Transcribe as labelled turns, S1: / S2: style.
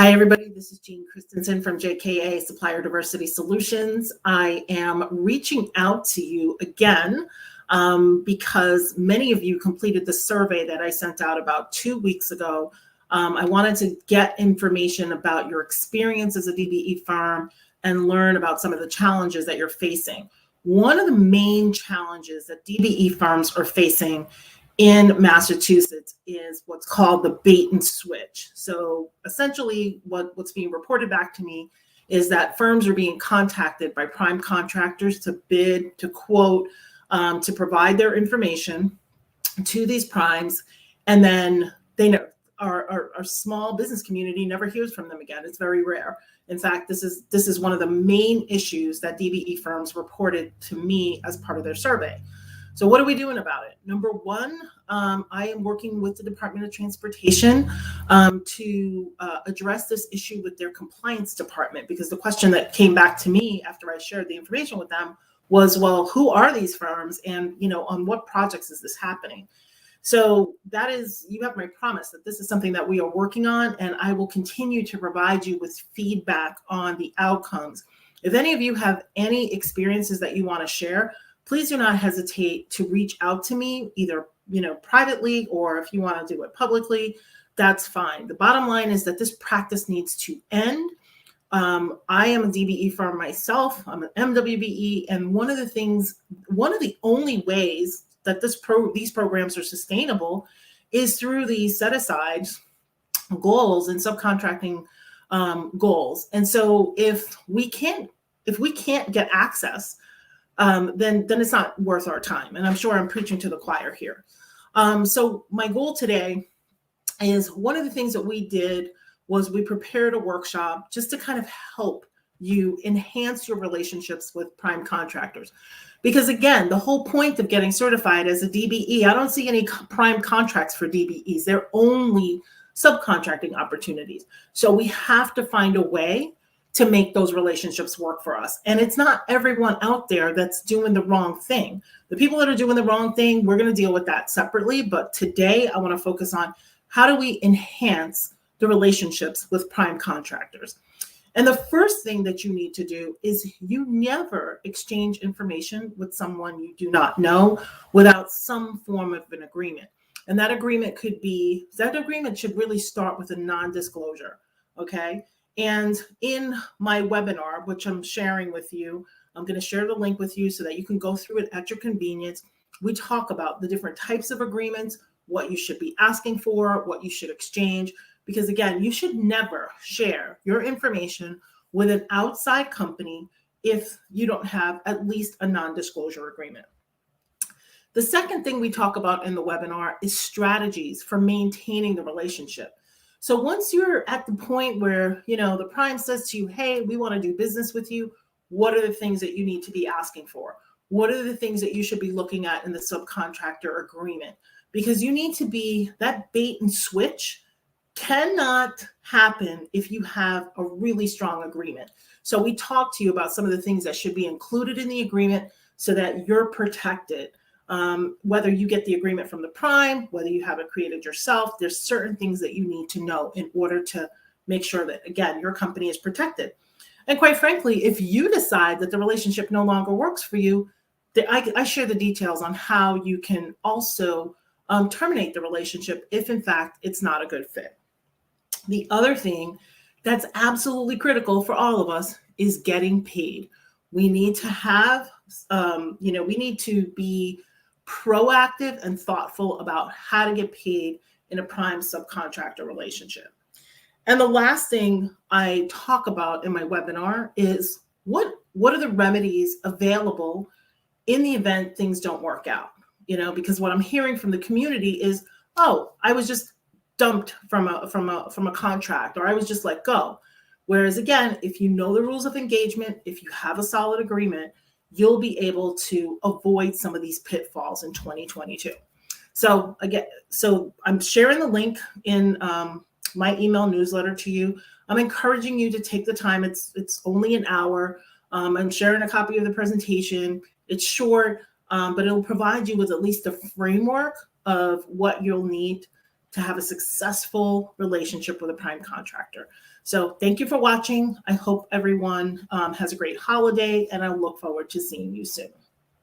S1: Hi, everybody. This is Jean Christensen from JKA Supplier Diversity Solutions. I am reaching out to you again because many of you completed the survey that I sent out about 2 weeks ago. I wanted to get information about your experience as a DBE firm and learn about some of the challenges that you're facing. One of the main challenges that DBE firms are facing in Massachusetts is what's called the bait and switch. So essentially what's being reported back to me is that firms are being contacted by prime contractors to bid, to quote, to provide their information to these primes. And then they know our small business community never hears from them again. It's very rare. In fact, this is one of the main issues that DBE firms reported to me as part of their survey. So what are we doing about it? Number one, I am working with the Department of Transportation to address this issue with their compliance department, because the question that came back to me after I shared the information with them was, well, who are these firms, and on what projects is this happening? So that is, you have my promise that this is something that we are working on, and I will continue to provide you with feedback on the outcomes. If any of you have any experiences that you want to share, please do not hesitate to reach out to me, either privately, or if you want to do it publicly, that's fine. The bottom line is that this practice needs to end. I am a DBE firm myself. I'm an MWBE, and one of the only ways that these programs are sustainable is through these set-aside goals and subcontracting goals. And so if we can't get access, then it's not worth our time. And I'm sure I'm preaching to the choir here. So my goal today is, one of the things that we did was we prepared a workshop just to kind of help you enhance your relationships with prime contractors. Because again, the whole point of getting certified as a DBE, I don't see any prime contracts for DBEs. They're only subcontracting opportunities. So we have to find a way to make those relationships work for us. And it's not everyone out there that's doing the wrong thing. The people that are doing the wrong thing, we're going to deal with that separately. But today I want to focus on how do we enhance the relationships with prime contractors. And the first thing that you need to do is you never exchange information with someone you do not know without some form of an agreement. And that agreement should really start with a non-disclosure, okay? And in my webinar, which I'm sharing with you, I'm going to share the link with you so that you can go through it at your convenience. We talk about the different types of agreements, what you should be asking for, what you should exchange, because again, you should never share your information with an outside company if you don't have at least a non-disclosure agreement. The second thing we talk about in the webinar is strategies for maintaining the relationship. So once you're at the point where, the prime says to you, hey, we want to do business with you, what are the things that you need to be asking for? What are the things that you should be looking at in the subcontractor agreement? Because you need to be, that bait and switch cannot happen if you have a really strong agreement. So we talked to you about some of the things that should be included in the agreement so that you're protected. Whether you get the agreement from the prime, whether you have it created yourself, there's certain things that you need to know in order to make sure that, again, your company is protected. And quite frankly, if you decide that the relationship no longer works for you, I share the details on how you can also terminate the relationship if, in fact, it's not a good fit. The other thing that's absolutely critical for all of us is getting paid. We need to have, we need to be proactive and thoughtful about how to get paid in a prime subcontractor relationship. And the last thing I talk about in my webinar is what are the remedies available in the event things don't work out? Because what I'm hearing from the community is, oh, I was just dumped from a contract, or I was just let go. Whereas again, if you know the rules of engagement, if you have a solid agreement, you'll be able to avoid some of these pitfalls in 2022. So I'm sharing the link in my email newsletter to you. I'm encouraging you to take the time. It's only an hour. I'm sharing a copy of the presentation. It's short, but it'll provide you with at least a framework of what you'll need to have a successful relationship with a prime contractor. So thank you for watching. I hope everyone has a great holiday, and I look forward to seeing you soon.